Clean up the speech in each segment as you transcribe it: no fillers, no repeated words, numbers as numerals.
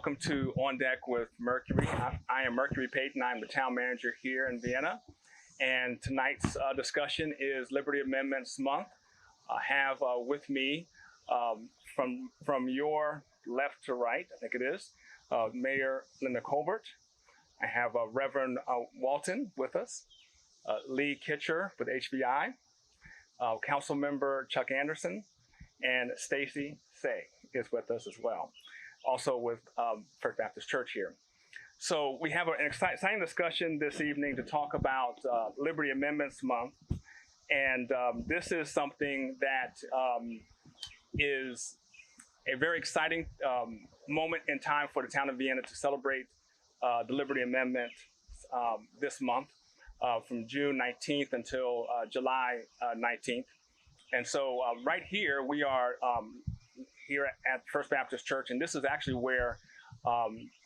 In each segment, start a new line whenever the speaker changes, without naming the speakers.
welcome to On Deck with Mercury. I am Mercury Payton. I'm the town manager here in Vienna. And tonight's discussion is Liberty Amendments Month. I have with me, from your left to right, I think it is, Mayor Linda Colbert. I have Reverend Walton with us, Lee Kitcher with HBI, Council Member Chuck Anderson, and Stacy Say is with us as well, also with First Baptist Church here. So we have an exciting discussion this evening to talk about Liberty Amendments Month. And this is something that is a very exciting moment in time for the town of Vienna to celebrate the Liberty Amendment this month, from June 19th until July 19th. And so right here, we are here at First Baptist Church, and this is actually where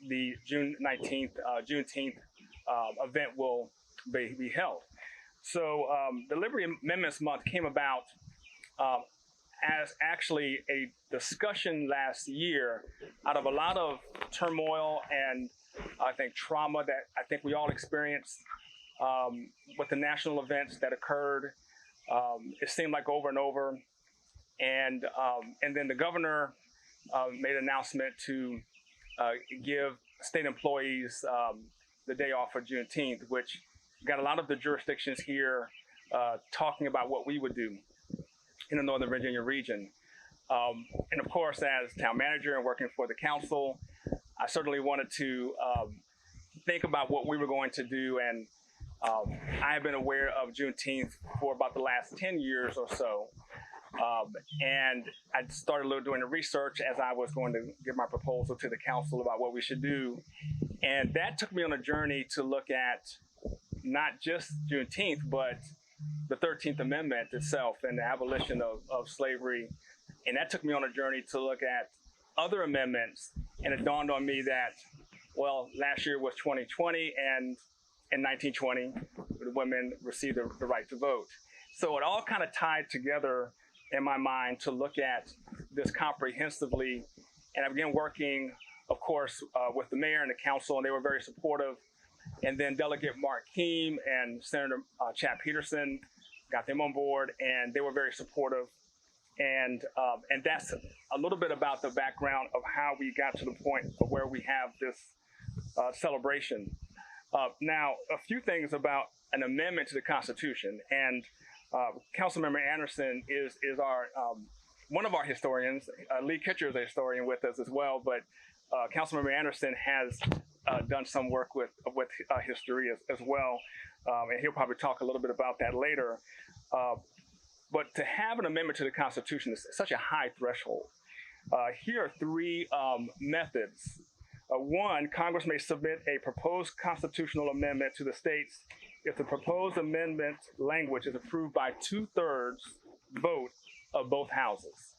the June 19th, Juneteenth event will be held. So the Liberty Amendments Month came about as actually a discussion last year out of a lot of turmoil and I think trauma that I think we all experienced with the national events that occurred. It seemed like over and over. And then the governor made an announcement to give state employees the day off for Juneteenth, which got a lot of the jurisdictions here talking about what we would do in the Northern Virginia region. And of course, as town manager and working for the council, I certainly wanted to think about what we were going to do. And I have been aware of Juneteenth for about the last 10 years or so. And I started doing the research as I was going to give my proposal to the council about what we should do. And that took me on a journey to look at not just Juneteenth, but the 13th Amendment itself and the abolition of slavery. And that took me on a journey to look at other amendments. And it dawned on me that, well, last year was 2020, and in 1920, the women received the right to vote. So it all kind of tied together in my mind to look at this comprehensively. And I began working, of course, with the mayor and the council, and they were very supportive. And then Delegate Mark Keem and Senator Chad Peterson got them on board, and they were very supportive. And that's a little bit about the background of how we got to the point of where we have this celebration. Now, a few things about an amendment to the Constitution. And Councilmember Anderson is our one of our historians. Lee Kitcher is a historian with us as well, but Councilmember Anderson has done some work with history as well, and he'll probably talk a little bit about that later. But to have an amendment to the Constitution is such a high threshold. Here are three methods. One, Congress may submit a proposed constitutional amendment to the states if the proposed amendment language is approved by 2/3 vote of both houses.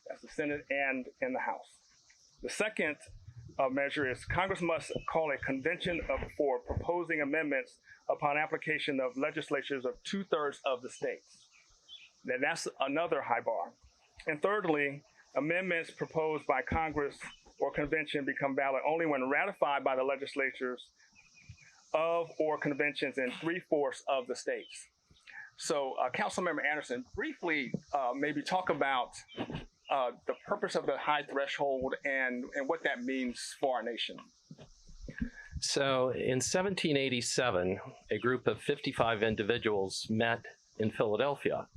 That's the Senate and in the House. The second measure is Congress must call a convention for proposing amendments upon application of legislatures of 2/3 of the states. Then that's another high bar. And thirdly, amendments proposed by Congress or convention become valid only when ratified by the legislatures of or conventions in 3/4 of the states. So Councilmember Anderson, briefly maybe talk about the purpose of the high threshold and what that means for our nation.
So in 1787, a group of 55 individuals met in Philadelphia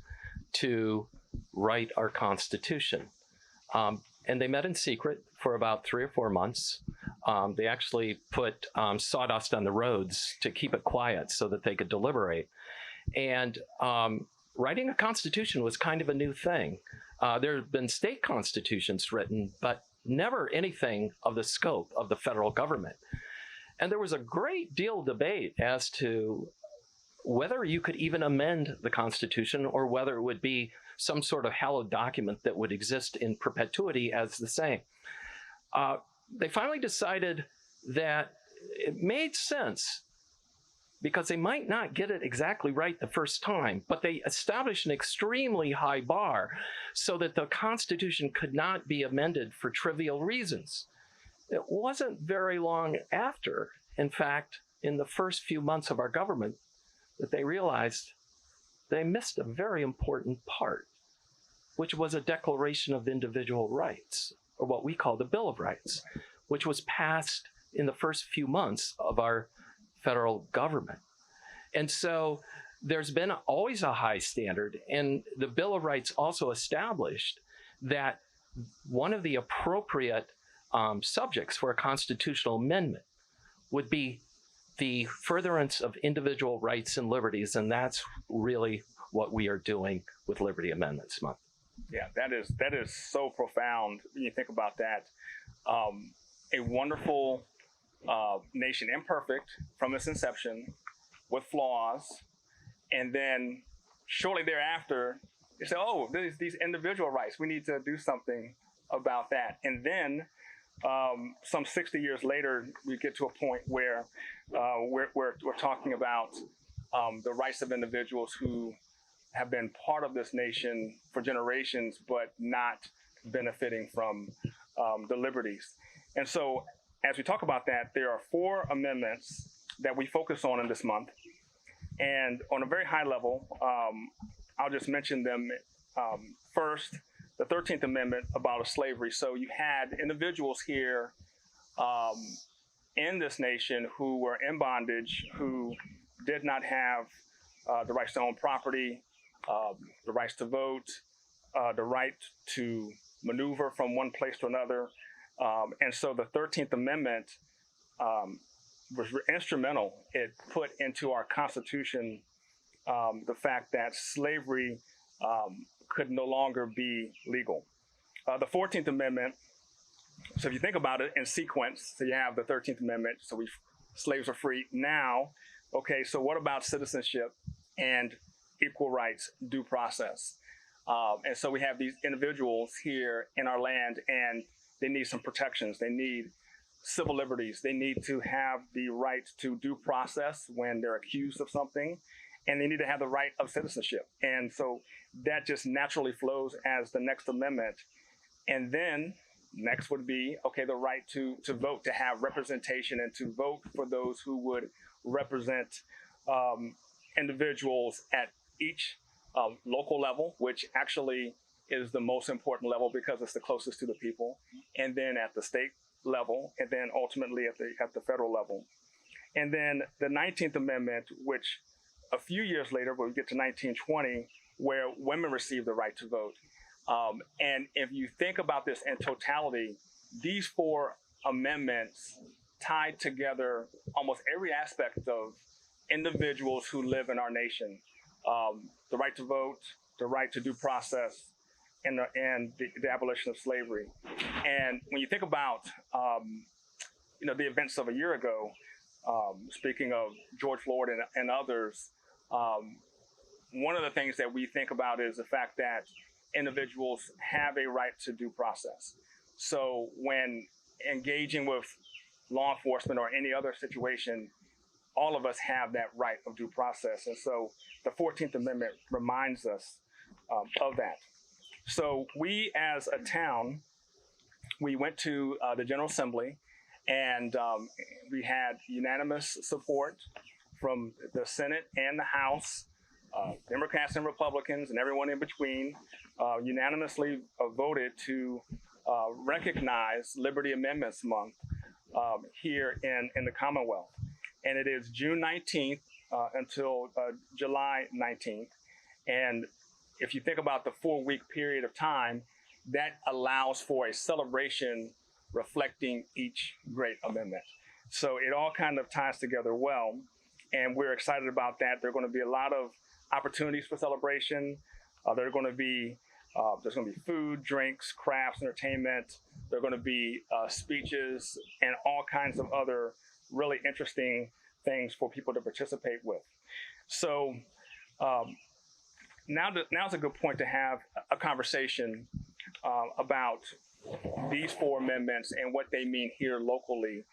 to write our Constitution. And they met in secret for about 3 or 4 months. They actually put sawdust on the roads to keep it quiet so that they could deliberate. And writing a constitution was kind of a new thing. There have been state constitutions written, but never anything of the scope of the federal government. And there was a great deal of debate as to whether you could even amend the Constitution or whether it would be some sort of hallowed document that would exist in perpetuity as the same. They finally decided that it made sense because they might not get it exactly right the first time, but they established an extremely high bar so that the Constitution could not be amended for trivial reasons. It wasn't very long after, in fact, in the first few months of our government, that they realized they missed a very important part, which was a Declaration of Individual Rights, or what we call the Bill of Rights, which was passed in the first few months of our federal government. And so there's been always a high standard, and the Bill of Rights also established that one of the appropriate subjects for a constitutional amendment would be the furtherance of individual rights and liberties, and that's really what we are doing with Liberty Amendments Month.
Yeah, that is so profound when you think about that. A wonderful nation, imperfect from its inception, with flaws, and then shortly thereafter, you say, "Oh, these individual rights. We need to do something about that." And then, some 60 years later, we get to a point where we're talking about the rights of individuals who have been part of this nation for generations, but not benefiting from the liberties. And so, as we talk about that, there are 4 amendments that we focus on in this month. And on a very high level, I'll just mention them. First, the 13th Amendment about slavery. So you had individuals here in this nation who were in bondage, who did not have the rights to own property, the rights to vote, the right to maneuver from one place to another. And so the 13th Amendment was instrumental. It put into our Constitution the fact that slavery could no longer be legal. The 14th Amendment, so if you think about it in sequence, so you have the 13th Amendment, so slaves are free. Now, okay, so what about citizenship and equal rights, due process? And so we have these individuals here in our land, and they need some protections. They need civil liberties. They need to have the right to due process when they're accused of something, and they need to have the right of citizenship. And so that just naturally flows as the next amendment. And then next would be, okay, the right to vote, to have representation, and to vote for those who would represent individuals at each local level, which actually is the most important level because it's the closest to the people, and then at the state level, and then ultimately at the federal level. And then the 19th Amendment, which a few years later, when we get to 1920, where women received the right to vote. And if you think about this in totality, these 4 amendments tied together almost every aspect of individuals who live in our nation. The right to vote, the right to due process, and the abolition of slavery. And when you think about the events of a year ago, speaking of George Floyd and others, one of the things that we think about is the fact that individuals have a right to due process. So when engaging with law enforcement or any other situation, all of us have that right of due process. And so the 14th Amendment reminds us of that. So we, as a town, we went to the General Assembly, and we had unanimous support from the Senate and the House, Democrats and Republicans and everyone in between, unanimously voted to recognize Liberty Amendments Month here in the Commonwealth. And it is June 19th until July 19th. And if you think about the 4-week period of time, that allows for a celebration reflecting each great amendment. So it all kind of ties together well, and we're excited about that. There are going to be a lot of opportunities for celebration. There's going to be food, drinks, crafts, entertainment. There are going to be speeches and all kinds of other really interesting things for people to participate with. So now's a good point to have a conversation about these 4 amendments and what they mean here locally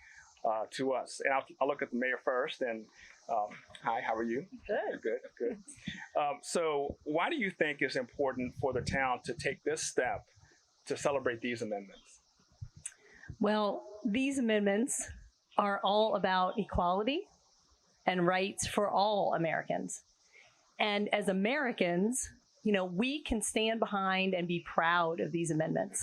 to us. And I'll look at the mayor first. And hi, how are you?
Good.
Good. So why do you think it's important for the town to take this step to celebrate these amendments?
Well, these amendments are all about equality and rights for all Americans. And as Americans, we can stand behind and be proud of these amendments.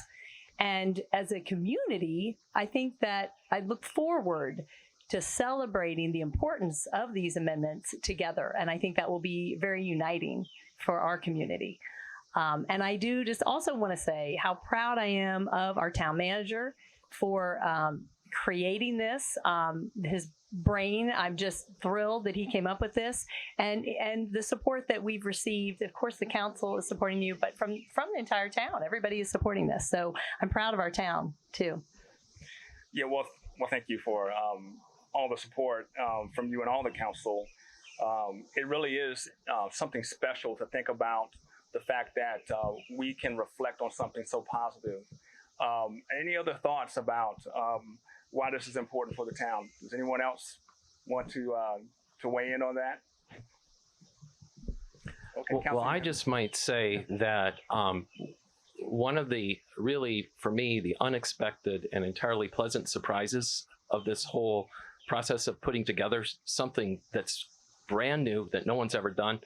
And as a community, I think that I look forward to celebrating the importance of these amendments together. And I think that will be very uniting for our community. And I do just also want to say how proud I am of our town manager for creating this. His brain, I'm just thrilled that he came up with this, and the support that we've received. Of course, the council is supporting you, but from the entire town, everybody is supporting this. So I'm proud of our town too.
Yeah, well, thank you for all the support from you and all the council. It really is something special to think about the fact that we can reflect on something so positive. Any other thoughts about why this is important for the town? Does anyone else want to weigh in on that? Okay,
Well, I just might say that one of the really, for me, the unexpected and entirely pleasant surprises of this whole process of putting together something that's brand new, that no one's ever done,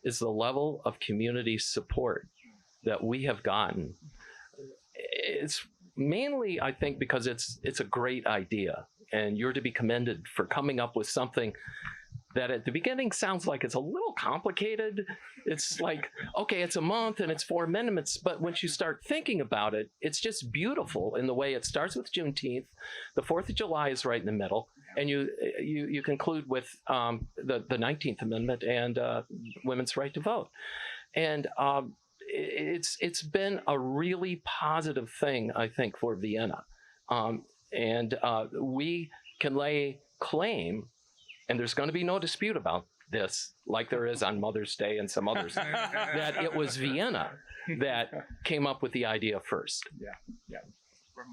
is the level of community support that we have gotten. It's mainly, I think, because it's a great idea, and you're to be commended for coming up with something that at the beginning sounds like it's a little complicated. It's like, okay, it's a month and it's 4 amendments, but once you start thinking about it, it's just beautiful in the way it starts with Juneteenth, the 4th of July is right in the middle, and you conclude with the 19th Amendment and women's right to vote. And it's been a really positive thing, I think, for Vienna. And we can lay claim, and there's going to be no dispute about this, like there is on Mother's Day and some others, that it was Vienna that came up with the idea first.
Yeah.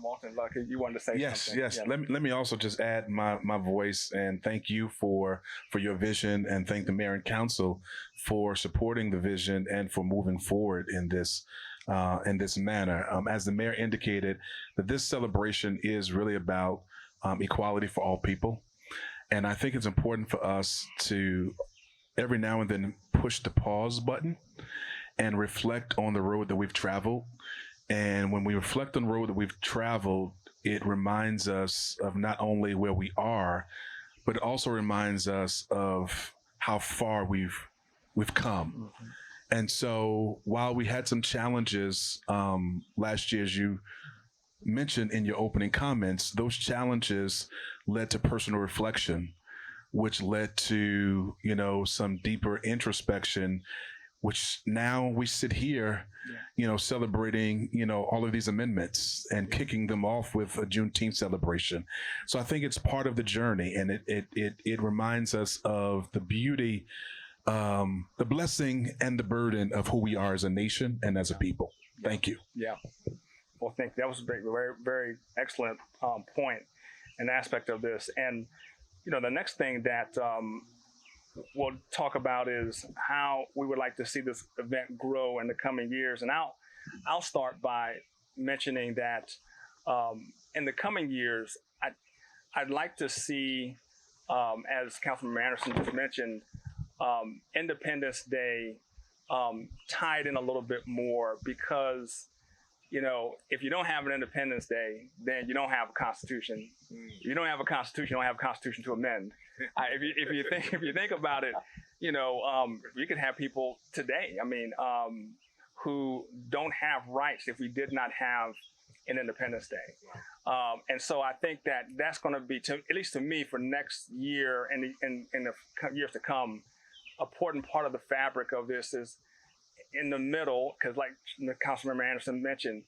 Martin, Lucky, you wanted to say something?
Yes.
Yeah.
Let me also just add my voice and thank you for your vision, and thank the mayor and council for supporting the vision and for moving forward in this manner. As the mayor indicated, that this celebration is really about equality for all people. And I think it's important for us to every now and then push the pause button and reflect on the road that we've traveled. And when we reflect on the road that we've traveled, it reminds us of not only where we are, but it also reminds us of how far we've come. Mm-hmm. And so while we had some challenges last year, as you mentioned in your opening comments, those challenges led to personal reflection, which led to, some deeper introspection, which now we sit here, celebrating, all of these amendments and kicking them off with a Juneteenth celebration. So I think it's part of the journey, and it reminds us of the beauty, the blessing and the burden of who we are as a nation and as a people. Thank you.
Yeah. Well, thank you. That was a very, very excellent point and aspect of this. And, the next thing that we'll talk about is how we would like to see this event grow in the coming years. And I'll start by mentioning that in the coming years, I'd like to see, as Councilman Anderson just mentioned, Independence Day tied in a little bit more, because if you don't have an Independence Day, then you don't have a Constitution. You don't have a Constitution, you don't have a Constitution to amend. If you think about it, you could have people today, who don't have rights if we did not have an Independence Day. And so I think that's going to be, at least to me, for next year and in the years to come, an important part of the fabric of this is in the middle, because like Councilmember Anderson mentioned,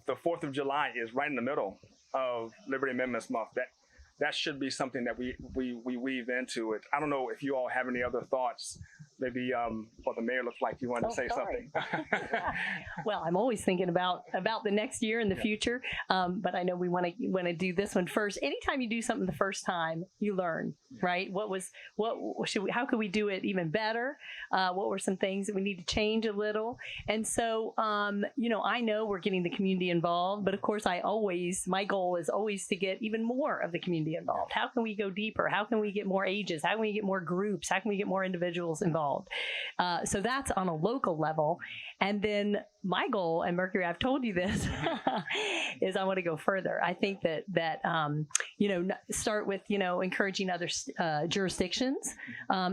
the 4th of July is right in the middle of Liberty Amendments Month. That should be something that we weave into it. I don't know if you all have any other thoughts maybe what the mayor looks like. You wanted to say
sorry.
something.
Well, I'm always thinking about the next year and the future, but I know we want to do this one first. Anytime you do something the first time, you learn, right? How could we do it even better? What were some things that we need to change a little? And so, I know we're getting the community involved, but of course, my goal is always to get even more of the community involved. How can we go deeper? How can we get more ages? How can we get more groups? How can we get more individuals involved? So that's on a local level. And then my goal, and Mercury, I've told you this, is I want to go further. I think that start with, encouraging other jurisdictions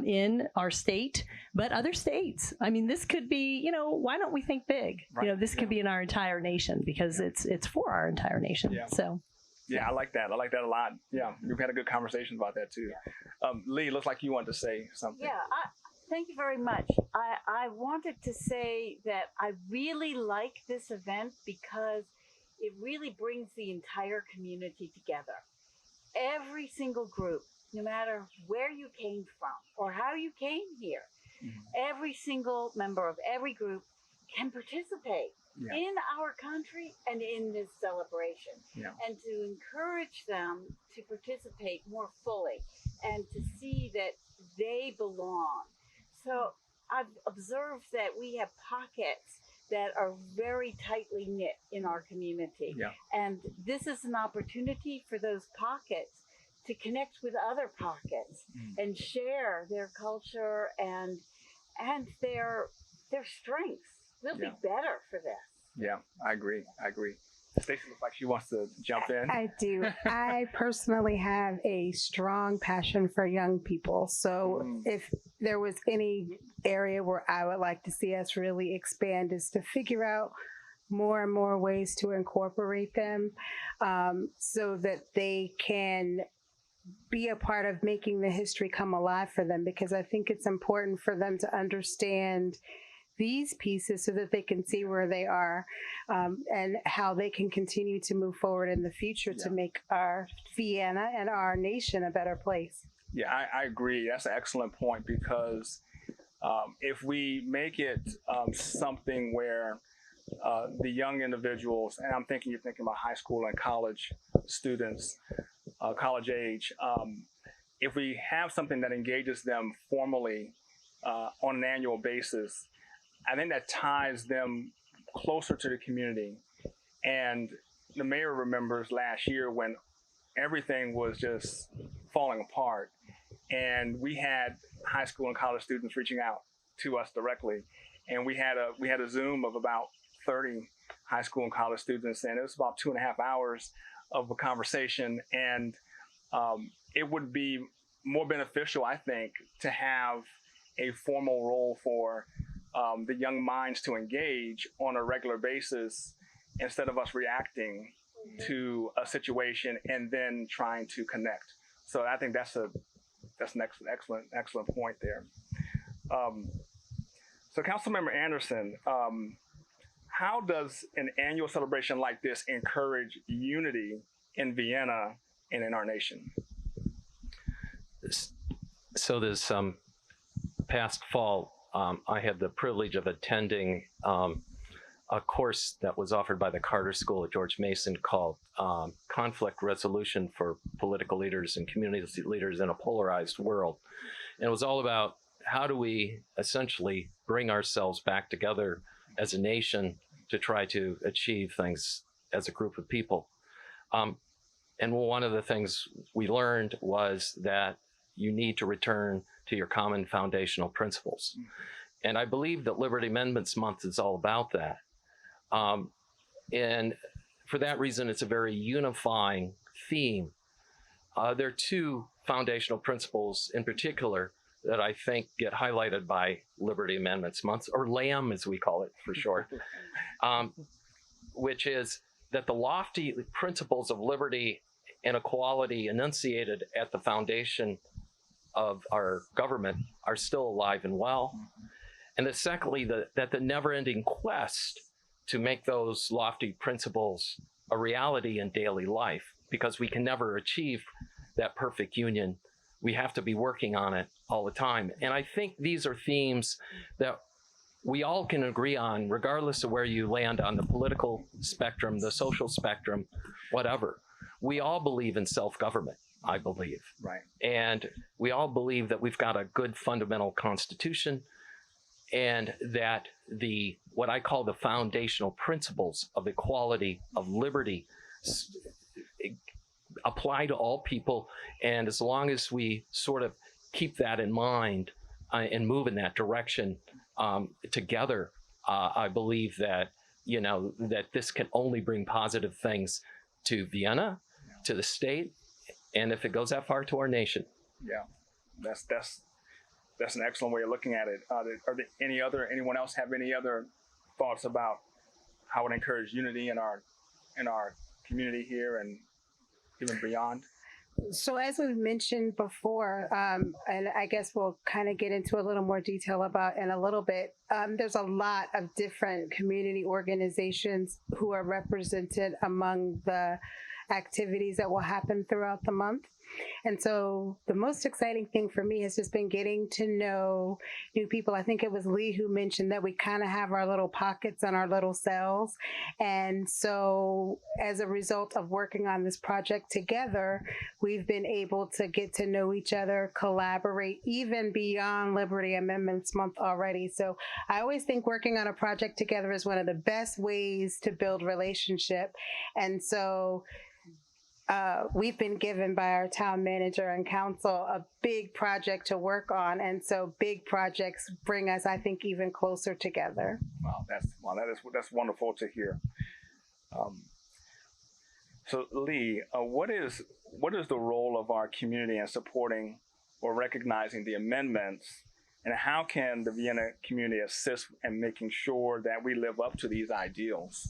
in our state, but other states. I mean, this could be, why don't we think big?
Right.
This could be in our entire nation, because it's for our entire nation.
Yeah.
So.
Yeah, I like that. I like that a lot. Yeah, we've had a good conversation about that too. Lee, looks like you wanted to say something.
Yeah, thank you very much. I wanted to say that I really like this event because it really brings the entire community together. Every single group, no matter where you came from or how you came here, every single member of every group can participate in our country and in this celebration, and to encourage them to participate more fully and to see that they belong. So I've observed that we have pockets that are very tightly knit in our community. And this is an opportunity for those pockets to connect with other pockets and share their culture and their strengths. We'll be better for this.
Yeah, I agree. Stacey looks like she wants to jump in.
I do. I personally have a strong passion for young people. So if there was any area where I would like to see us really expand, is to figure out more and more ways to incorporate them so that they can be a part of making the history come alive for them, because I think it's important for them to understand these pieces so that they can see where they are and how they can continue to move forward in the future to make our Vienna and our nation a better place.
Yeah, I agree. That's an excellent point, because if we make it something where the young individuals, and you're thinking about high school and college students, college age, if we have something that engages them formally on an annual basis, I think that ties them closer to the community. And the mayor remembers last year when everything was just falling apart, and we had high school and college students reaching out to us directly, and we had a Zoom of about 30 high school and college students, and it was about 2.5 hours of a conversation. And it would be more beneficial, I think, to have a formal role for the young minds to engage on a regular basis, instead of us reacting to a situation and then trying to connect. So I think that's an excellent point there. So Councilmember Anderson, how does an annual celebration like this encourage unity in Vienna and in our nation?
So this past fall, I had the privilege of attending a course that was offered by the Carter School at George Mason called Conflict Resolution for Political Leaders and Community Leaders in a Polarized World. And it was all about how do we essentially bring ourselves back together as a nation to try to achieve things as a group of people. And one of the things we learned was that you need to return to your common foundational principles. And I believe that Liberty Amendments Month is all about that. And for that reason, it's a very unifying theme. There are two foundational principles in particular that I think get highlighted by Liberty Amendments Month, or LAM as we call it for short, which is that the lofty principles of liberty and equality enunciated at the foundation of our government are still alive and well. And that secondly, that the never-ending quest to make those lofty principles a reality in daily life, because we can never achieve that perfect union. We have to be working on it all the time. And I think these are themes that we all can agree on, regardless of where you land on the political spectrum, the social spectrum, whatever. We all believe in self-government, I believe.
Right.
And we all believe that we've got a good fundamental constitution, and that what I call the foundational principles of equality, of liberty, apply to all people. And as long as we sort of keep that in mind and move in that direction together, I believe that, that this can only bring positive things to Vienna, to the state, and if it goes that far, to our nation.
Yeah, that's an excellent way of looking at it. Are there anyone else have any other thoughts about how it encourages unity in our community here and even beyond?
So as we mentioned before, and I guess we'll kind of get into a little more detail about in a little bit, there's a lot of different community organizations who are represented among the activities that will happen throughout the month. And so the most exciting thing for me has just been getting to know new people. I think it was Lee who mentioned that we kind of have our little pockets and our little cells. And so as a result of working on this project together, we've been able to get to know each other, collaborate, even beyond Liberty Amendments Month already. So I always think working on a project together is one of the best ways to build relationship. And so we've been given by our town manager and council a big project to work on, and so big projects bring us, I think, even closer together.
Wow, that's wonderful to hear. So Lee, what is the role of our community in supporting or recognizing the amendments, and how can the Vienna community assist in making sure that we live up to these ideals?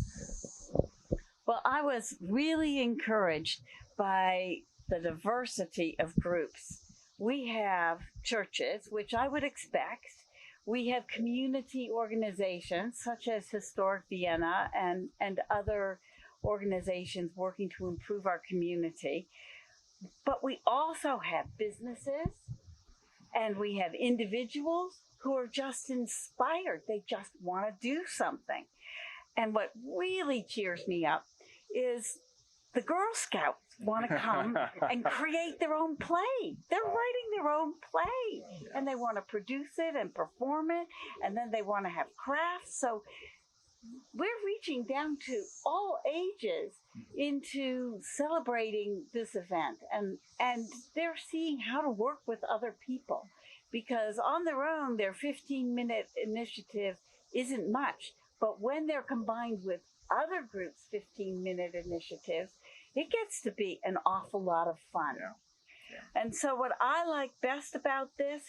Well, I was really encouraged by the diversity of groups. We have churches, which I would expect. We have community organizations such as Historic Vienna and other organizations working to improve our community. But we also have businesses, and we have individuals who are just inspired. They just want to do something. And what really cheers me up is the Girl Scouts want to come and create their own play. They're writing their own play, and they want to produce it and perform it, and then they want to have crafts. So we're reaching down to all ages into celebrating this event, and they're seeing how to work with other people, because on their own, their 15-minute initiative isn't much. But when they're combined with other groups' 15-minute initiatives, it gets to be an awful lot of fun. Yeah. And so what I like best about this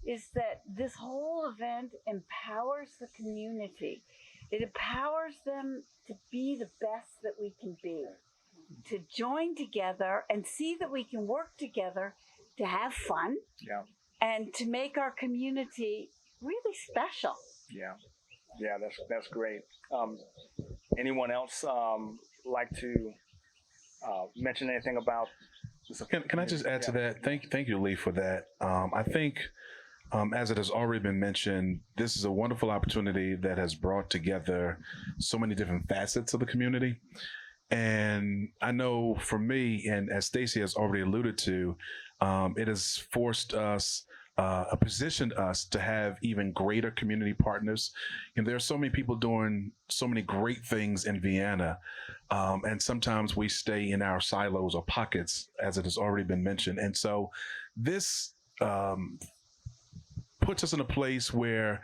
is that this whole event empowers the community. It empowers them to be the best that we can be, to join together and see that we can work together to have fun, and to make our community really special.
Yeah, that's great. Anyone else like to mention anything about this?
Can I just add to that? Thank you, Lee, for that. I think, as it has already been mentioned, this is a wonderful opportunity that has brought together so many different facets of the community. And I know for me, and as Stacy has already alluded to, it has forced us, positioned us to have even greater community partners. And there are so many people doing so many great things in Vienna. And sometimes we stay in our silos or pockets, as it has already been mentioned. And so this puts us in a place where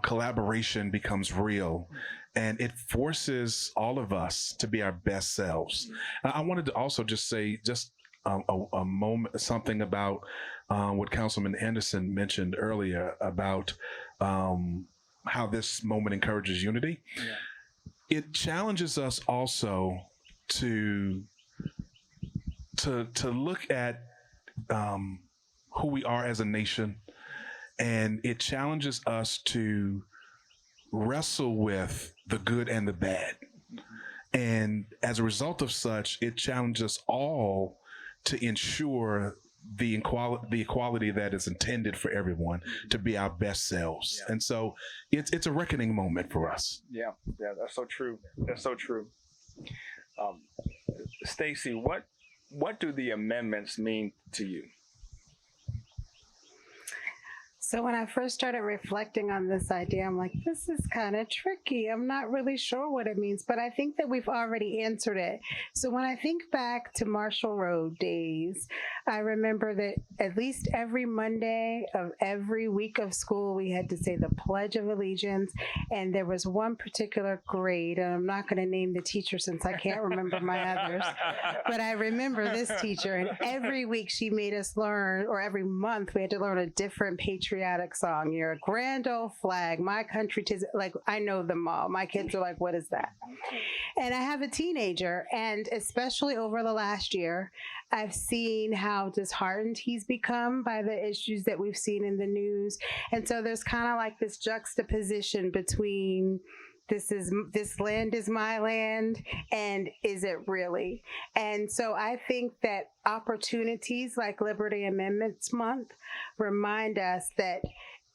collaboration becomes real, and it forces all of us to be our best selves. And I wanted to also just say a moment, something about what Councilman Anderson mentioned earlier about how this moment encourages unity. It challenges us also to look at who we are as a nation, and it challenges us to wrestle with the good and the bad. And as a result of such, it challenges us all to ensure the equality that is intended for everyone to be our best selves. And so it's a reckoning moment for us.
Yeah, that's so true. That's so true. Stacy, what do the amendments mean to you?
So when I first started reflecting on this idea, I'm like, this is kind of tricky. I'm not really sure what it means, but I think that we've already answered it. So when I think back to Marshall Road days, I remember that at least every Monday of every week of school, we had to say the Pledge of Allegiance. And there was one particular grade, and I'm not going to name the teacher since I can't remember my others, but I remember this teacher, and every week she made us learn, or every month we had to learn a different patriotic song. You're a grand old flag, my country, 'tis, like, I know them all. My kids are like, what is that? And I have a teenager, and especially over the last year, I've seen how disheartened he's become by the issues that we've seen in the news. And so there's kind of like this juxtaposition between this land is my land, and is it really? And so I think that opportunities like Liberty Amendments Month remind us that,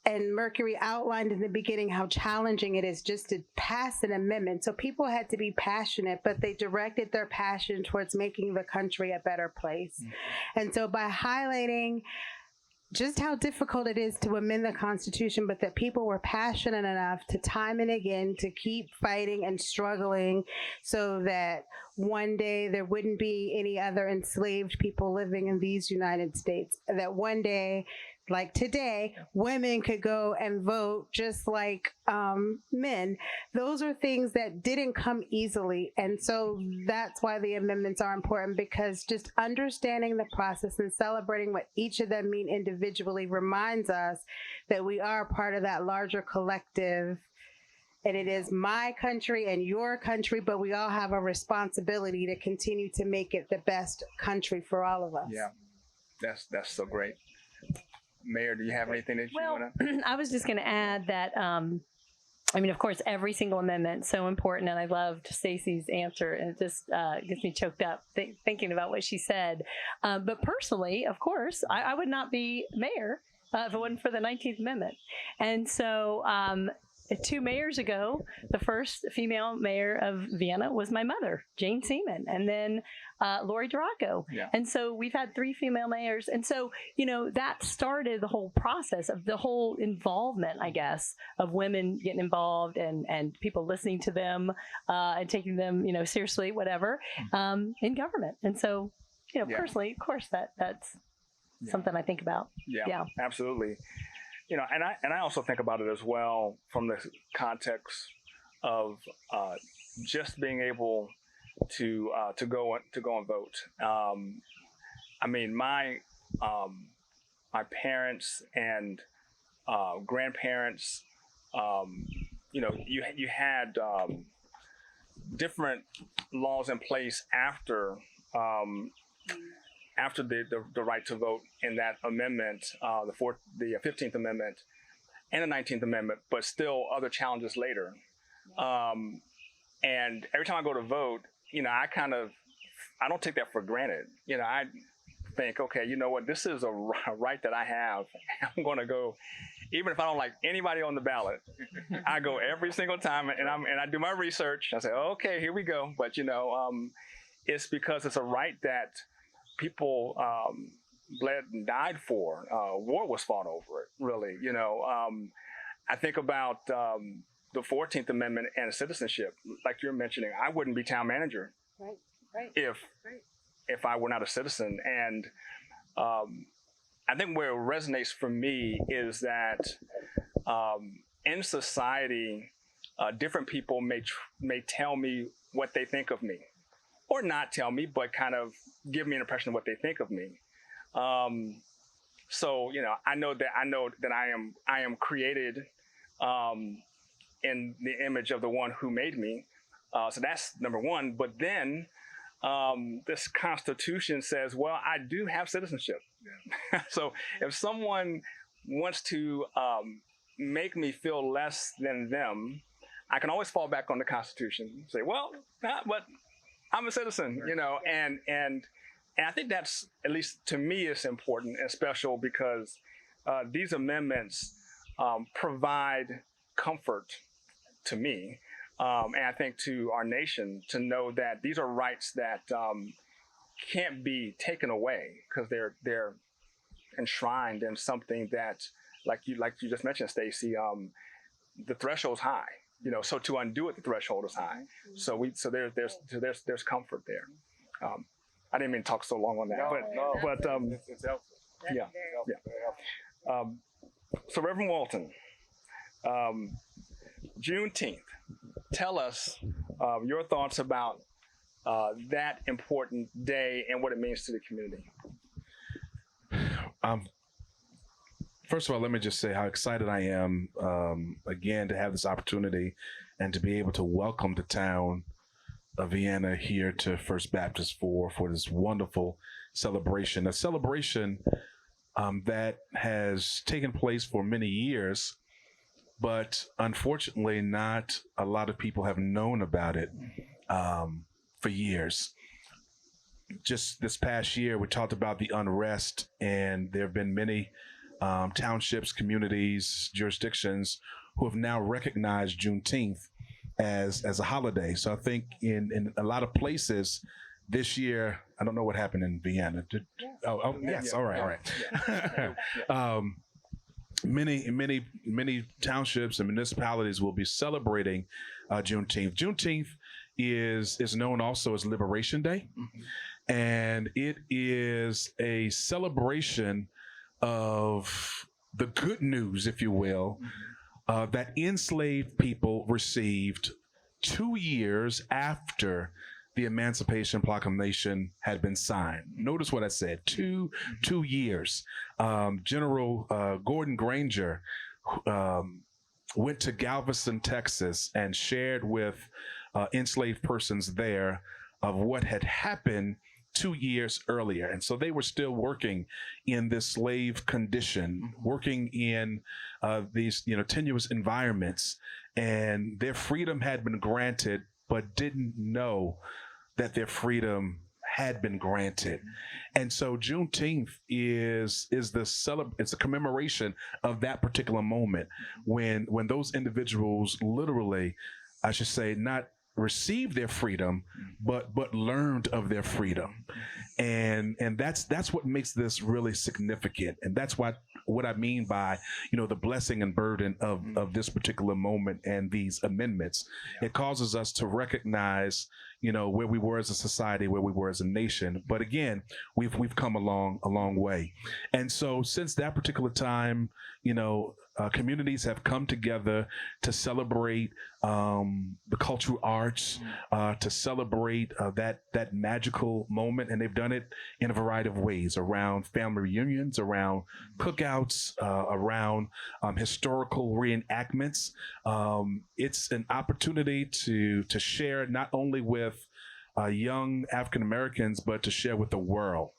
and Mercury outlined in the beginning how challenging it is just to pass an amendment. So people had to be passionate, but they directed their passion towards making the country a better place. And so by highlighting just how difficult it is to amend the Constitution, but that people were passionate enough to time and again to keep fighting and struggling so that one day there wouldn't be any other enslaved people living in these United States, that one day, like today, women could go and vote just like men. Those are things that didn't come easily. And so that's why the amendments are important, because just understanding the process and celebrating what each of them mean individually reminds us that we are part of that larger collective. And it is my country and your country, but we all have a responsibility to continue to make it the best country for all of us.
Yeah, that's so great. Mayor, do you have anything that you want
to? I was just going to add that, I mean, of course, every single amendment is so important, and I loved Stacey's answer, and it just gets me choked up thinking about what she said. But personally, of course, I would not be mayor if it wasn't for the 19th Amendment. And so 2 mayors ago, the first female mayor of Vienna was my mother, Jane Seaman, and then Lori Duraco.
Yeah.
And so we've had 3 female mayors. And so, you know, that started the whole process of the whole involvement, I guess, of women getting involved and people listening to them and taking them, you know, seriously, whatever, in government. And so, you know, personally, of course, that's something I think about.
Yeah, absolutely. You know, and I also think about it as well from the context of just being able to go and vote. I mean, my parents and grandparents, you know, you had different laws in place after the right to vote in that amendment, the 15th Amendment and the 19th Amendment, but still other challenges later. And every time I go to vote, you know, I don't take that for granted. You know, I think, okay, you know what, this is a right that I have. I'm going to go, even if I don't like anybody on the ballot, I go every single time and I do my research. I say, okay, here we go. But, you know, it's because it's a right that people bled and died for. War was fought over it, really. You know, I think about the 14th Amendment and citizenship. Like you're mentioning, I wouldn't be town manager if I were not a citizen. And I think where it resonates for me is that in society, different people may tell me what they think of me, or not tell me, but kind of give me an impression of what they think of me. So, you know, I know that I am created in the image of the one who made me. So that's number one. But then this Constitution says, well, I do have citizenship. Yeah. So if someone wants to make me feel less than them, I can always fall back on the Constitution and say, well, but I'm a citizen, you know, and And I think that's, at least to me, is important and special because these amendments provide comfort to me, and I think to our nation, to know that these are rights that can't be taken away because they're enshrined in something that, like you just mentioned, Stacey, the threshold's high. So to undo it, the threshold is high. So there's comfort there. I didn't mean to talk so long on that, but
It's helpful.
yeah. So Reverend Walton, Juneteenth. Tell us your thoughts about that important day and what it means to the community.
First of all, let me just say how excited I am again to have this opportunity and to be able to welcome the town of Vienna here to First Baptist for this wonderful celebration. A celebration that has taken place for many years, but unfortunately not a lot of people have known about it for years. Just this past year, we talked about the unrest, and there have been many townships, communities, jurisdictions who have now recognized Juneteenth as a holiday. So I think in a lot of places this year, I don't know what happened in Vienna. Yes. All right. Many townships and municipalities will be celebrating Juneteenth. Juneteenth is known also as Liberation Day, and it is a celebration of the good news, if you will, that enslaved people received 2 years after the Emancipation Proclamation had been signed. Notice what I said, two years. General Gordon Granger went to Galveston, Texas, and shared with enslaved persons there of what had happened 2 years earlier. And so they were still working in this slave condition, working in these tenuous environments, and their freedom had been granted, but didn't know that their freedom had been granted. And so Juneteenth is it's a commemoration of that particular moment when those individuals literally, I should say, not received their freedom, but learned of their freedom. And that's what makes this really significant. And that's what I mean by, the blessing and burden of this particular moment and these amendments. It causes us to recognize, where we were as a society, where we were as a nation. But again, we've come a long way. And so since that particular time, communities have come together to celebrate the cultural arts, to celebrate that magical moment, and they've done it in a variety of ways, around family reunions, around cookouts, around historical reenactments. It's an opportunity to share not only with young African Americans, but to share with the world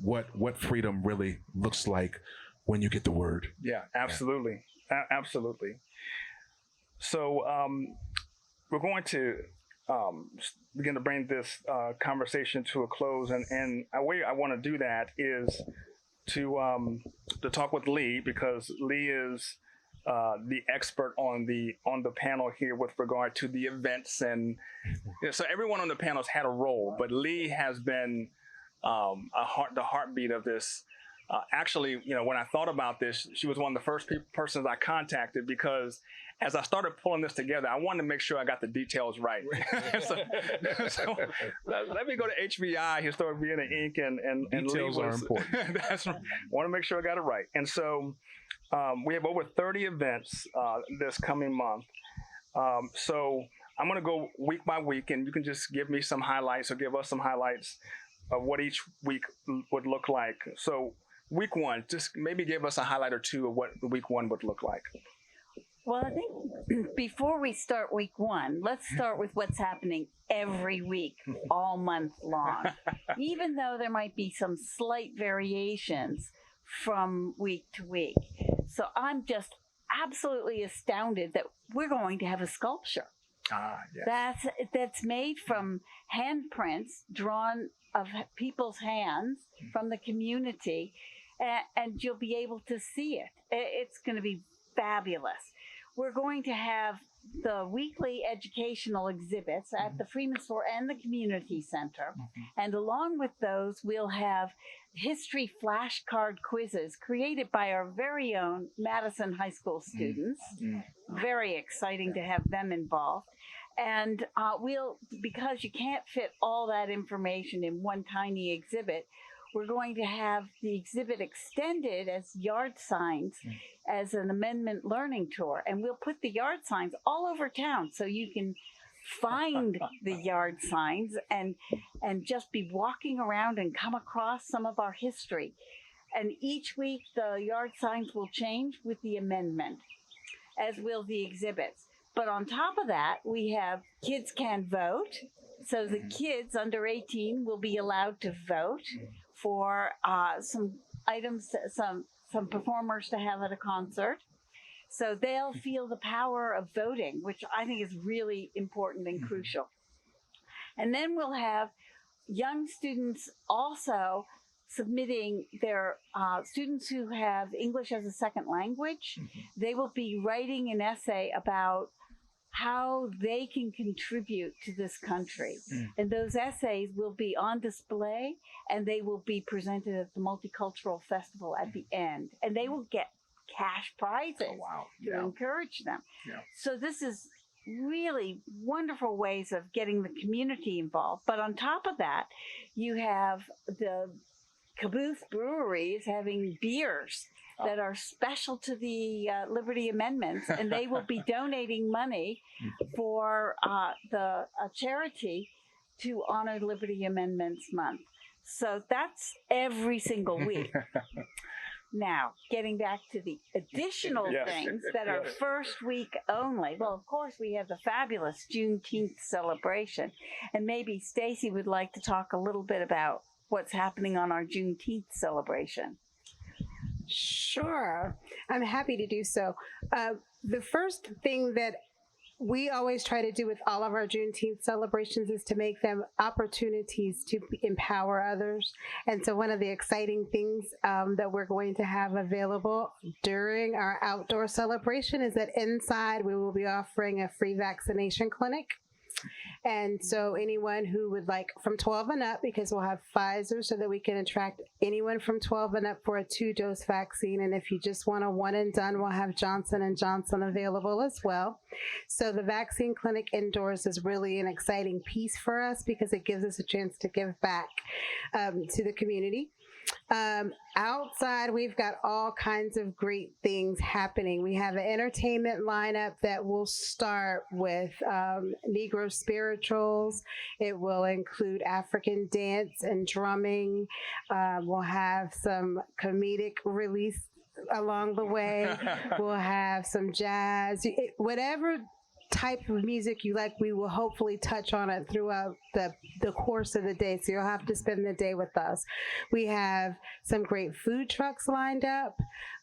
what freedom really looks like when you get the word.
Yeah, absolutely. Absolutely. So we're going to begin to bring this conversation to a close. And a way I want to do that is to talk with Lee, because Lee is the expert on the panel here with regard to the events. And so everyone on the panel has had a role, but Lee has been the heartbeat of this. Actually, when I thought about this, she was one of the first persons I contacted, because as I started pulling this together, I wanted to make sure I got the details right. so let me go to HVI, Historic Vienna Inc. and
details
Lee
are important.
That's right. Want to make sure I got it right. And so we have over 30 events this coming month. So I'm going to go week by week, and you can just give me some highlights, or give us some highlights of what each week would look like. So week one, just maybe give us a highlight or two of what week one would look like.
Well, I think before we start week one, let's start with what's happening every week, all month long. Even though there might be some slight variations from week to week. So I'm just absolutely astounded that we're going to have a sculpture.
Yes.
That's made from handprints drawn of people's hands from the community, and you'll be able to see it. It's going to be fabulous. We're going to have the weekly educational exhibits at the Freeman Store and the Community Center. And along with those, we'll have history flashcard quizzes created by our very own Madison High School students. Very exciting to have them involved. And because you can't fit all that information in one tiny exhibit, we're going to have the exhibit extended as yard signs as an amendment learning tour. And we'll put the yard signs all over town so you can find the yard signs and just be walking around and come across some of our history. And each week the yard signs will change with the amendment, as will the exhibits. But on top of that, we have Kids Can Vote. So the kids under 18 will be allowed to vote for some items, some performers to have at a concert. So they'll feel the power of voting, which I think is really important and crucial. And then we'll have young students also submitting their students who have English as a second language. They will be writing an essay about how they can contribute to this country. And those essays will be on display, and they will be presented at the Multicultural Festival at the end. And they will get cash prizes to encourage them. So this is really wonderful ways of getting the community involved. But on top of that, you have the Caboose breweries having beers that are special to the Liberty Amendments, and they will be donating money for a charity to honor Liberty Amendments Month. So that's every single week. Now, getting back to the additional things that are first week only. Well, of course, we have the fabulous Juneteenth celebration, and maybe Stacy would like to talk a little bit about what's happening on our Juneteenth celebration.
Sure, I'm happy to do so. The first thing that we always try to do with all of our Juneteenth celebrations is to make them opportunities to empower others. And so one of the exciting things that we're going to have available during our outdoor celebration is that inside we will be offering a free vaccination clinic. And so anyone who would like from 12 and up, because we'll have Pfizer so that we can attract anyone from 12 and up for a 2-dose vaccine. And if you just want a one and done, we'll have Johnson & Johnson available as well. So the vaccine clinic indoors is really an exciting piece for us because it gives us a chance to give back to the community. Outside, we've got all kinds of great things happening. We have an entertainment lineup that will start with Negro spirituals. It will include African dance and drumming. We'll have some comedic release along the way. We'll have some jazz, whatever type of music you like, we will hopefully touch on it throughout the course of the day, so you'll have to spend the day with us. We have some great food trucks lined up.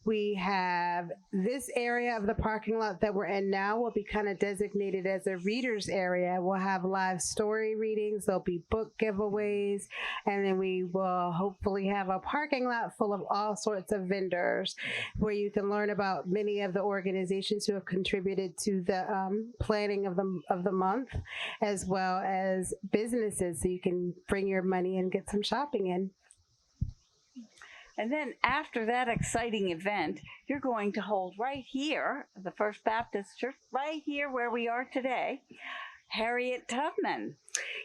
We have this area of the parking lot that we're in now will be kind of designated as a reader's area. We'll have live story readings, there'll be book giveaways, and then we will hopefully have a parking lot full of all sorts of vendors where you can learn about many of the organizations who have contributed to the planning of the month, as well as businesses, so you can bring your money and get some shopping in.
And then after that exciting event, you're going to hold right here, the First Baptist Church, right here where we are today, Harriet Tubman.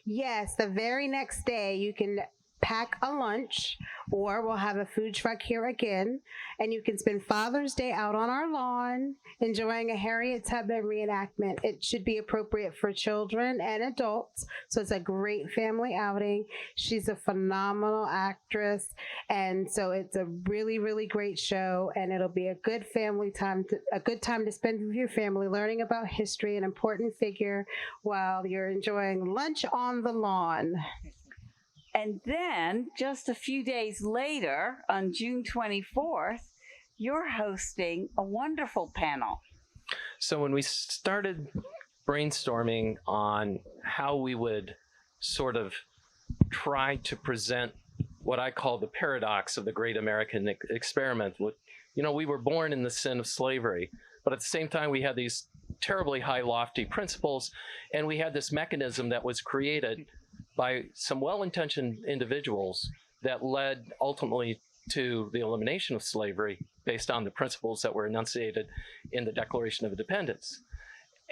Yes, the very next day you can pack a lunch, or we'll have a food truck here again, and you can spend Father's Day out on our lawn enjoying a Harriet Tubman reenactment. It should be appropriate for children and adults, so it's a great family outing. She's a phenomenal actress, and so it's a really, really great show, and it'll be a good family time, a good time to spend with your family, learning about history, an important figure, while you're enjoying lunch on the lawn.
And then just a few days later, on June 24th, you're hosting a wonderful panel.
So when we started brainstorming on how we would sort of try to present what I call the paradox of the great American experiment. You know, we were born in the sin of slavery, but at the same time, we had these terribly high, lofty principles, and we had this mechanism that was created by some well-intentioned individuals that led ultimately to the elimination of slavery based on the principles that were enunciated in the Declaration of Independence.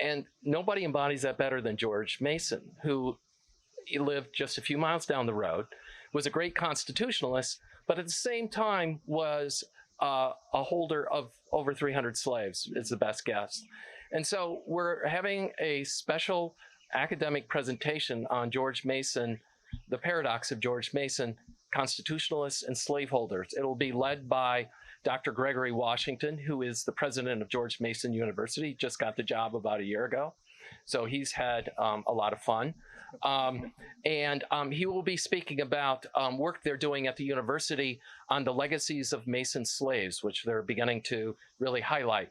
And nobody embodies that better than George Mason, who lived just a few miles down the road, was a great constitutionalist, but at the same time was a holder of over 300 slaves, is the best guess. And so we're having a special academic presentation on George Mason, the paradox of George Mason, constitutionalists and slaveholders. It'll be led by Dr. Gregory Washington, who is the president of George Mason University, just got the job about a year ago. So he's had a lot of fun. And he will be speaking about work they're doing at the university on the legacies of Mason slaves, which they're beginning to really highlight.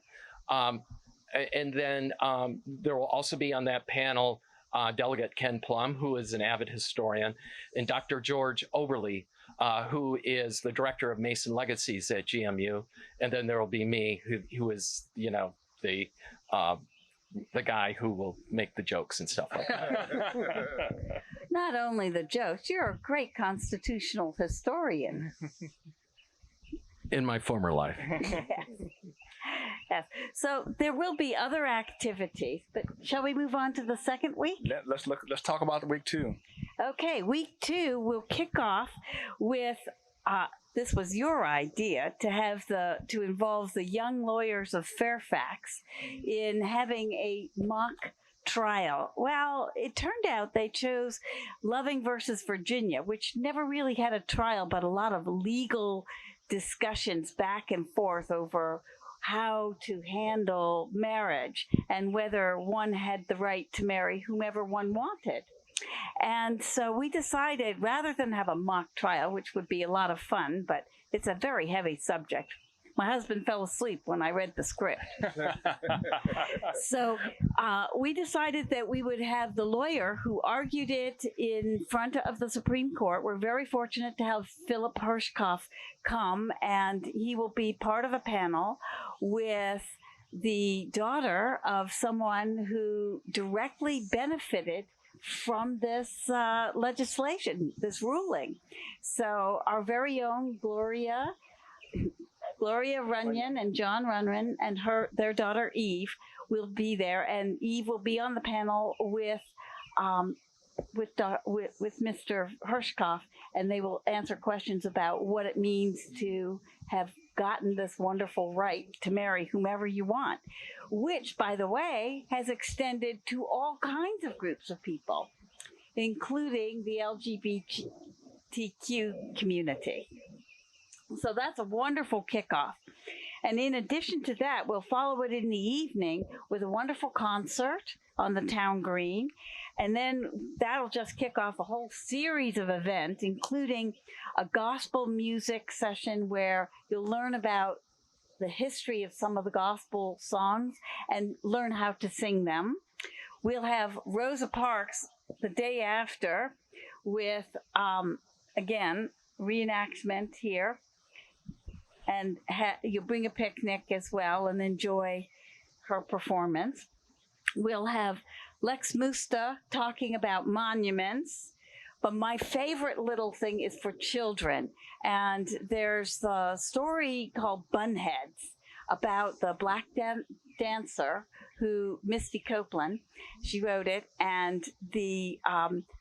And then there will also be on that panel Delegate Ken Plum, who is an avid historian, and Dr. George Oberle, who is the director of Mason Legacies at GMU. And then there will be me, who is, you know, the guy who will make the jokes and stuff like that.
Not only the jokes, you're a great constitutional historian.
In my former life.
Yes. Yes. So there will be other activities, but shall we move on to the second week?
Let's talk about the week 2.
Okay, week 2 will kick off with this was your idea to involve the young lawyers of Fairfax in having a mock trial. Well, it turned out they chose Loving versus Virginia, which never really had a trial, but a lot of legal discussions back and forth over how to handle marriage and whether one had the right to marry whomever one wanted. And so we decided, rather than have a mock trial, which would be a lot of fun, but it's a very heavy subject. My husband fell asleep when I read the script. So we decided that we would have the lawyer who argued it in front of the Supreme Court. We're very fortunate to have Philip Hirschkopf come, and he will be part of a panel with the daughter of someone who directly benefited from this legislation, this ruling. So our very own Gloria Runyon and John Runyon and their daughter Eve will be there, and Eve will be on the panel with Mr. Hirschkopf, and they will answer questions about what it means to have gotten this wonderful right to marry whomever you want, which, by the way, has extended to all kinds of groups of people, including the LGBTQ community. So that's a wonderful kickoff. And in addition to that, we'll follow it in the evening with a wonderful concert on the town green. And then that'll just kick off a whole series of events, including a gospel music session where you'll learn about the history of some of the gospel songs and learn how to sing them. We'll have Rosa Parks the day after with, again, reenactment here. And you'll bring a picnic as well and enjoy her performance. We'll have Lex Musta talking about monuments. But my favorite little thing is for children. And there's the story called Bunheads about the black dancer Misty Copeland. She wrote it. And the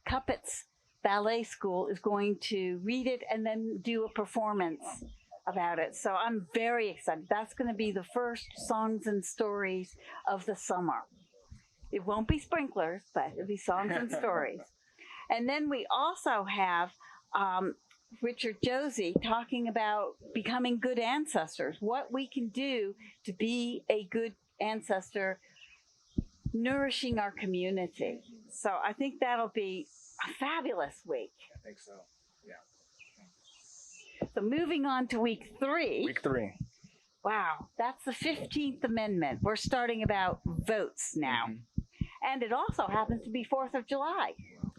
Cuppets Ballet School is going to read it and then do a performance about it. So I'm very excited. That's going to be the first songs and stories of the summer. It won't be sprinklers, but it'll be songs and stories. And then we also have Richard Josie talking about becoming good ancestors, what we can do to be a good ancestor, nourishing our community. So I think that'll be a fabulous week.
I think so.
So moving on to week 3.
Week 3.
Wow, that's the 15th Amendment. We're starting about votes now. And it also happens to be 4th of July.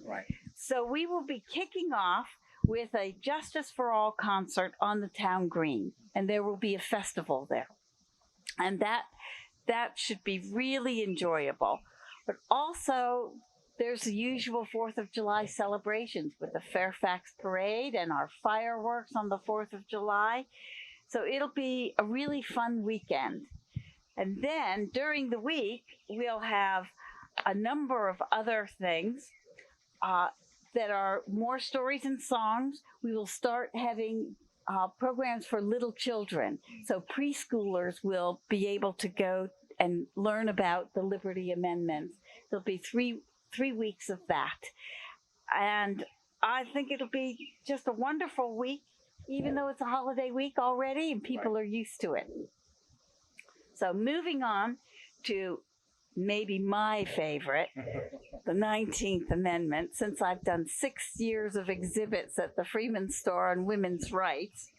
Right.
So we will be kicking off with a Justice for All concert on the town green, and there will be a festival there. And that should be really enjoyable. But also, there's the usual 4th of July celebrations with the Fairfax Parade and our fireworks on the 4th of July. So it'll be a really fun weekend. And then during the week, we'll have a number of other things that are more stories and songs. We will start having programs for little children. So preschoolers will be able to go and learn about the Liberty Amendments. There'll be three weeks of that. And I think it'll be just a wonderful week, even though it's a holiday week already and people are used to it. So moving on to maybe my favorite, the 19th Amendment, since I've done 6 years of exhibits at the Freeman Store on women's rights,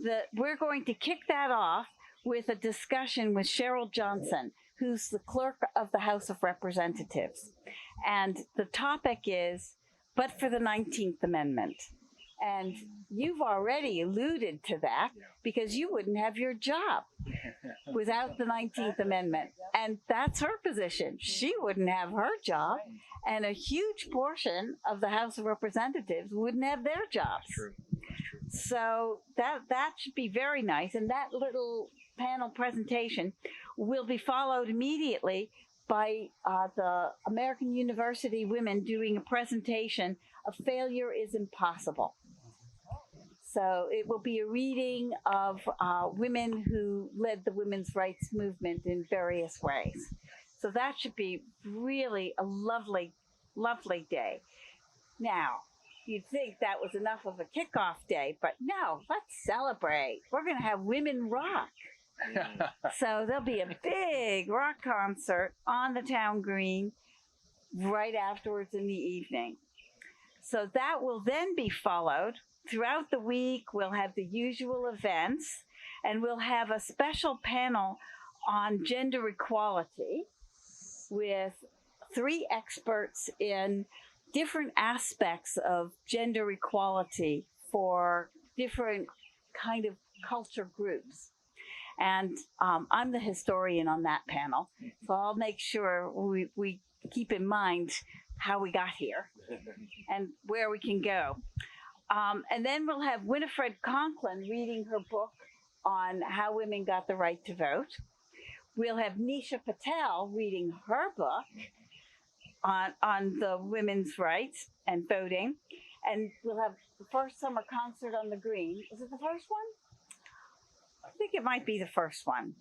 that we're going to kick that off with a discussion with Cheryl Johnson, who's the clerk of the House of Representatives. And the topic is, but for the 19th Amendment. And you've already alluded to that because you wouldn't have your job without the 19th Amendment. And that's her position. She wouldn't have her job. And a huge portion of the House of Representatives wouldn't have their jobs.
True.
So that should be very nice. And that little panel presentation will be followed immediately by the American University women doing a presentation of Failure is Impossible. So it will be a reading of women who led the women's rights movement in various ways. So that should be really a lovely, lovely day. Now, you'd think that was enough of a kickoff day, but no, let's celebrate. We're going to have Women Rock. So there'll be a big rock concert on the town green right afterwards in the evening. So that will then be followed. Throughout the week, we'll have the usual events, and we'll have a special panel on gender equality with 3 experts in different aspects of gender equality for different kind of culture groups. And I'm the historian on that panel, so I'll make sure we keep in mind how we got here and where we can go. And then we'll have Winifred Conklin reading her book on how women got the right to vote. We'll have Nisha Patel reading her book on the women's rights and voting. And we'll have the first summer concert on the green. Is it the first one? I think it might be the first one.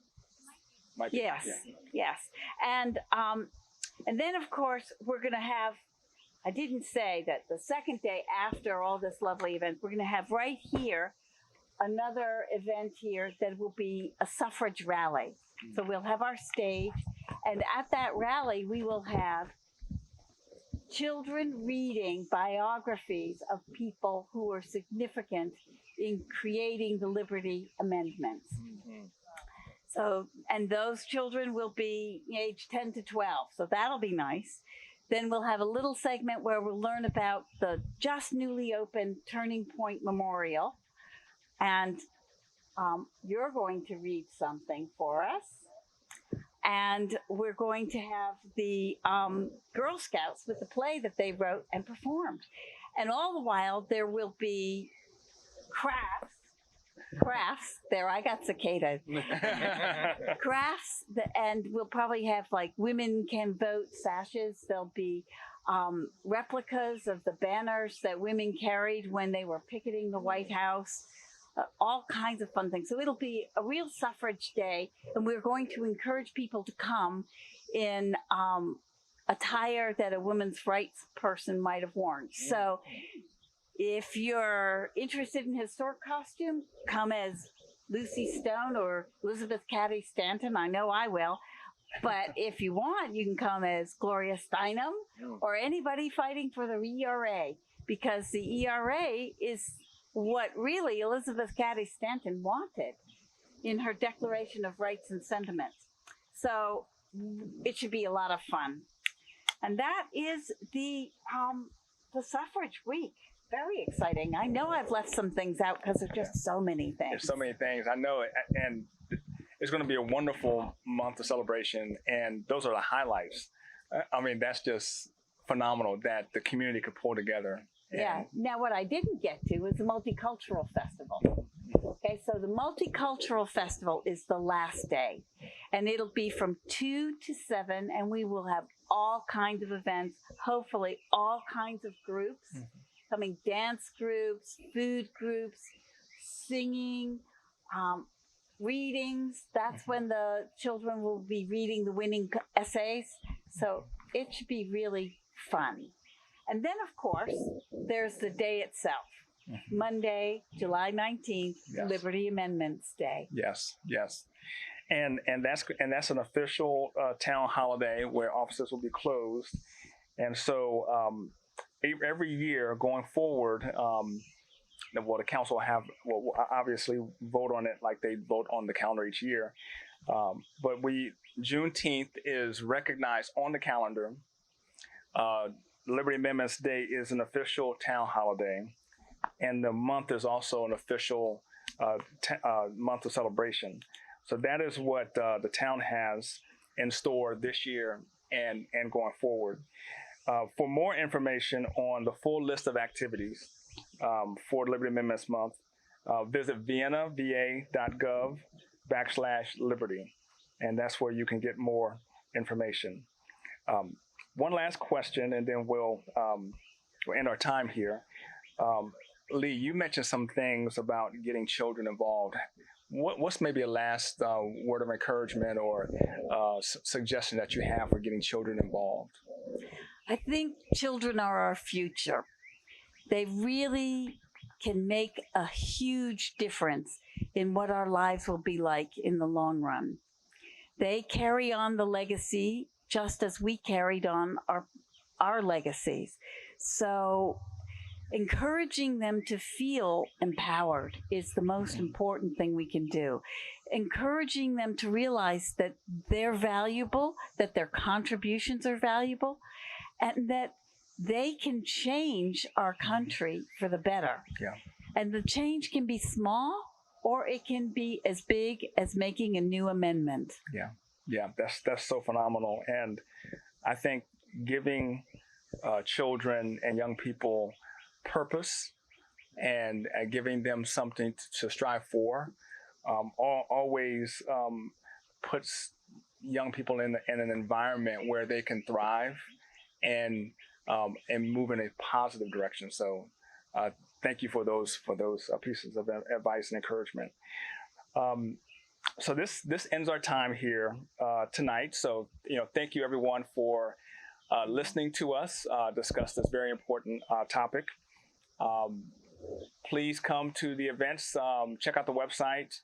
Might be,
yes,
yeah.
yes. And then, of course, we're going to have, I didn't say that the second day after all this lovely event, we're going to have right here another event here that will be a suffrage rally. So we'll have our stage, and at that rally, we will have children reading biographies of people who were significant in creating the Liberty Amendments. So, and those children will be age 10 to 12, so that'll be nice. Then we'll have a little segment where we'll learn about the just newly opened Turning Point Memorial. And you're going to read something for us. And we're going to have the Girl Scouts with the play that they wrote and performed. And all the while, there will be crafts, there, I got cicadas. Crafts, and we'll probably have like women can vote sashes. There'll be replicas of the banners that women carried when they were picketing the White House. All kinds of fun things. So it'll be a real suffrage day, and we're going to encourage people to come in attire that a women's rights person might have worn. So if you're interested in historic costume, come as Lucy Stone or Elizabeth Cady Stanton. I know I will. But if you want, you can come as Gloria Steinem or anybody fighting for the ERA, because the ERA is what really Elizabeth Cady Stanton wanted in her Declaration of Rights and Sentiments. So it should be a lot of fun. and that is the suffrage week. Very exciting. I know I've left some things out because there's just so many things.
There's so many things. I know it, and it's going to be a wonderful month of celebration, and those are the highlights. I mean, that's just phenomenal that the community could pull together.
Yeah. Now, what I didn't get to is the Multicultural Festival. Okay, so the Multicultural Festival is the last day, and it'll be from 2 to 7, and we will have all kinds of events, hopefully all kinds of groups, coming, dance groups, food groups, singing, readings. That's when the children will be reading the winning essays. So it should be really fun. And then, of course, there's the day itself. Monday, July 19th,
Yes.
Liberty Amendments Day.
Yes, yes. And that's an official town holiday where offices will be closed. And so every year going forward, the council will obviously vote on it like they vote on the calendar each year. But Juneteenth is recognized on the calendar. Liberty Amendments Day is an official town holiday, and the month is also an official month of celebration. So that is what the town has in store this year and going forward. For more information on the full list of activities for Liberty Amendments Month, visit Vienna, va.gov/liberty, and that's where you can get more information. One last question, and then we'll end our time here. Lee, you mentioned some things about getting children involved. What's maybe a last word of encouragement or suggestion that you have for getting children involved?
I think children are our future. They really can make a huge difference in what our lives will be like in the long run. They carry on the legacy just as we carried on our legacies. So encouraging them to feel empowered is the most important thing we can do. Encouraging them to realize that they're valuable, that their contributions are valuable, and that they can change our country for the better.
Yeah.
And the change can be small, or it can be as big as making a new amendment.
Yeah, that's so phenomenal. And I think giving children and young people purpose and giving them something to strive for always puts young people in an environment where they can thrive and move in a positive direction. So thank you for those pieces of advice and encouragement. So this ends our time here tonight. So thank you everyone for listening to us discuss this very important topic. Please come to the events. Check out the website.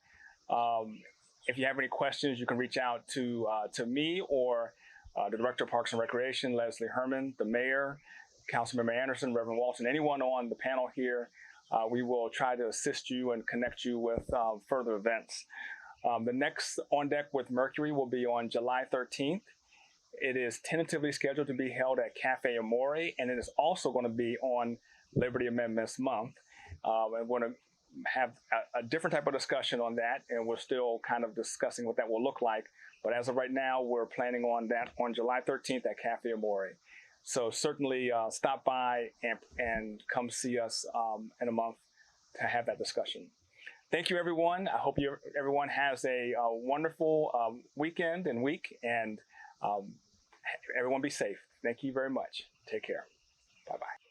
If you have any questions, you can reach out to me or the Director of Parks and Recreation, Leslie Herman, the Mayor, Councilmember Anderson, Reverend Walton, anyone on the panel here. We will try to assist you and connect you with further events. The next On Deck with Mercury will be on July 13th. It is tentatively scheduled to be held at Cafe Amore, and it is also going to be on Liberty Amendments Month. And we're going to have a different type of discussion on that, and we're still kind of discussing what that will look like. But as of right now, we're planning on that on July 13th at Cafe Amore. So certainly stop by and come see us in a month to have that discussion. Thank you, everyone. I hope everyone has a wonderful weekend and week, and everyone be safe. Thank you very much. Take care. Bye-bye.